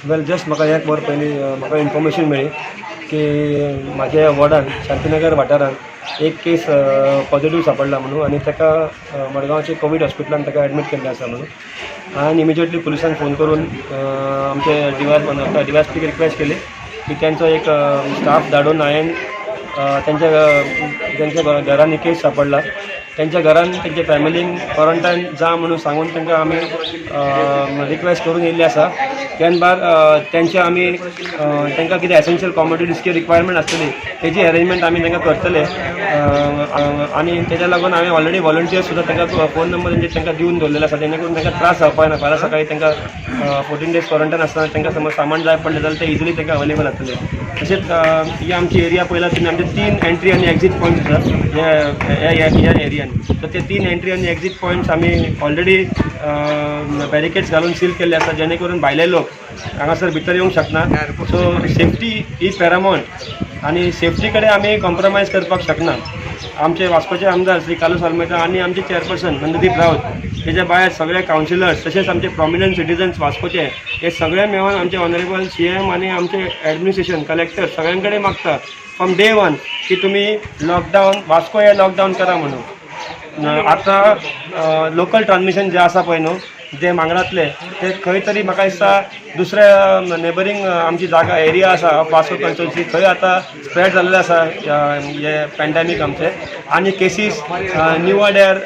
वेल just म्हाका एक वर पयलीं म्हाका इन्फॉर्मेशन मेळ्ळी की म्हाज्या वॉर्डान शांतीनगर वाठारांत एक केस पॉझिटिव्ह सांपडला म्हणून आनी ताका मडगांवचे कोवीड हॉस्पिटलान ताका एडमीट केल्लें आसा म्हणून हांवें इमिजिएटली पुलिसांक फोन करून आमचे डिवायएसपीक रिक्वेस्ट केली की त्यांचो एक स्टाफ धाडून हांवें त्यांच्या घरांनी केस सांपडला त्यांच्या घरान त्यांच्या फॅमिलींक क्वॉरंटायन जा म्हणून सांगून तांकां आमी रिक्वेस्ट करून येयल्ली आसा त्यान बाद त्यांचे आमी तांकां कितें एसेन्शियल कॉमोडिटीजची रिक्वायरमेंट आसतली तेजी अरेंजमेंट आमी तांकां करतले आनी तेज्या लागून हांवें ऑलरेडी वॉलंटियर्स सुद्दां तांकां फोन नंबर तांकां दिवन दवरलेलो आसा जेणे करून तांकां त्रास जावपाक ना फाल्यां सकाळीं तांकां 14 days क्वॉरंटायन आसतना तांकां समज सामान जाय पडलें जाल्यार ते इजिली तांकां अवेलेबल जातलें तशेंच ही आमची एरिया पळयला तुमी आमचे 3 एंट्री आनी एक्झीट पॉयंट्स आसात ह्या एरियान सो ते 3 एंट्री आनी एक्झीट पॉयंट्स आमी ऑलरेडी बॅरिकेड्स घालून सील केल्ले आसा जेणे करून भायले लोक हांगासर भितर येवंक शकना सो सेफ्टी इज पॅरामाउंट आनी सेफ्टी कडेन आमी कॉम्प्रोमायज करपाक शकना आमचे वास्कोचे आमदार श्री कालू सालमेता आनी आमचे चेअरपर्सन नंददीप रावत तेच्या भायर सगळे कावन्सिलर्स तशेंच आमचे प्रॉमिनंट सिटिजन्स वास्कोचे हे सगळे मेळून आमचे ऑनरेबल CM आनी आमचे एडमिनिस्ट्रेशन कलेक्टर सगळ्यां कडेन मागता फ्रॉम डे 1 की तुमी लॉकडावन वास्को हे लॉकडावन करा म्हणून आतां लोकल ट्रान्समिशन जे आसा पळय न्हू जे मांगरातले ते खंय तरी म्हाका दिसता दुसऱ्या नेबरींग आमची जागा एरिया आसा वास्को कन्स्टिट्युन्सी थंय आतां स्प्रेड जाल्ले आसा हे पॅन्डेमीक आमचे आनी केसीस न्यू वाड्यार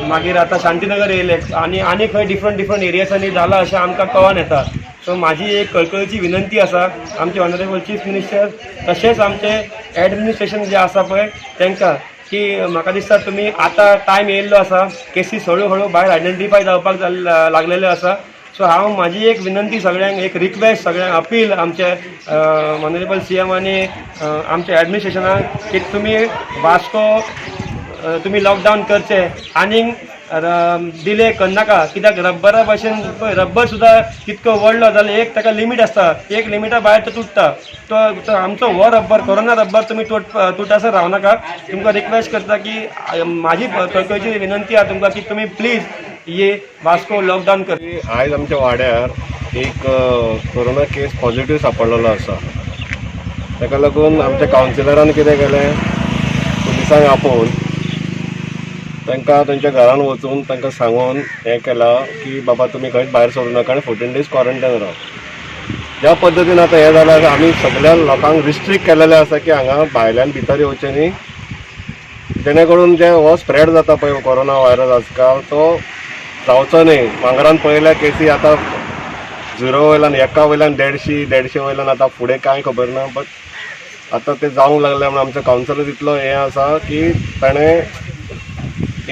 मागीर आतां शांतीनगर येयले आनी खंय डिफरंट एरियासांनी जाला अशें आमकां कळोन येता सो म्हाजी एक कळकळीची विनंती आसा आमचे ऑनरेबल चीफ मिनिस्टर तशेंच आमचे एडमिनिस्ट्रेशन जे आसा पळय तांकां की म्हाका दिसता तुमी आतां टायम येयल्लो आसा केसीस हळू भायर आयडेंटिफाय जावपाक लागलेल्यो आसा सो हांव म्हाजी एक विनंती सगळ्यांक एक रिक्वेस्ट सगळ्यांक अपील आमचे ऑनरेबल CM आनी आमच्या एडमिनिस्ट्रेशनाक की तुमी वास्को तुमी लॉकडावन करचे आनीक डिले करनाका कित्याक रब्बरा भाशेन रब्बर सुद्दां कितको व्हडलो जाल्यार एक ताका लिमीट आसता एक लिमिटा भायर तो तुटता तो आमचो हो रब्बर कोरोना रब्बर तुमी तुटासर रावनाका तुमकां रिक्वेस्ट करता की म्हाजी कळकळीची विनंती आहा तुमकां की तुमी प्लीज ये वास्को लॉकडावन कर आयज आमच्या वाड्यार एक कोरोना केस पॉझिटिव्ह सांपडलेलो आसा ताका लागून आमच्या कावन्सिलरान कितें केलें पुलिसांक आपोवन तांकां तांच्या घरान वचून तांकां सांगून हें केलां की बाबा तुमी खंयच भायर सरूं नाका आनी 14 days क्वॉरंटायन राव ज्या पद्दतीन आतां हें जालां आमी सगळ्या लोकांक रिस्ट्रिक्ट केलेलें आसा की हांगा भायल्यान भितर येवचें न्ही जेणे करून जे हो स्प्रेड जाता पळय कोरोना व्हायरस आजकाल तो जावचो न्ही मांगरान पळयल्या केसी आतां 0 वयल्यान 1 वयल्यान 150 वयल्यान आतां फुडें कांय खबर ना बट आतां तें जावंक लागलें म्हणून आमचो कावन्सिलर इतलो हें आसा की ताणें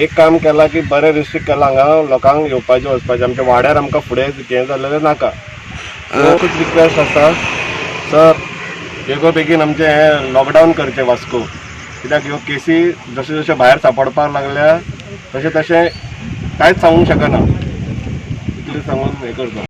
एक काम केलां की बरें रिस्ट्रिक्ट केलां हांगा लोकांक येवपाचें वचपाचें आमच्या वाड्यार आमकां फुडें हें जाल्लेलें नाका एकूच रिक्वेस्ट आसा सर बेगोबेगीन आमचें हें लॉकडावन करचें वास्को कित्याक ह्यो केसी जशे जशे भायर सांपडपाक लागल्या तशें कांयच सांगूंक शकना इतलें सांगून हें करता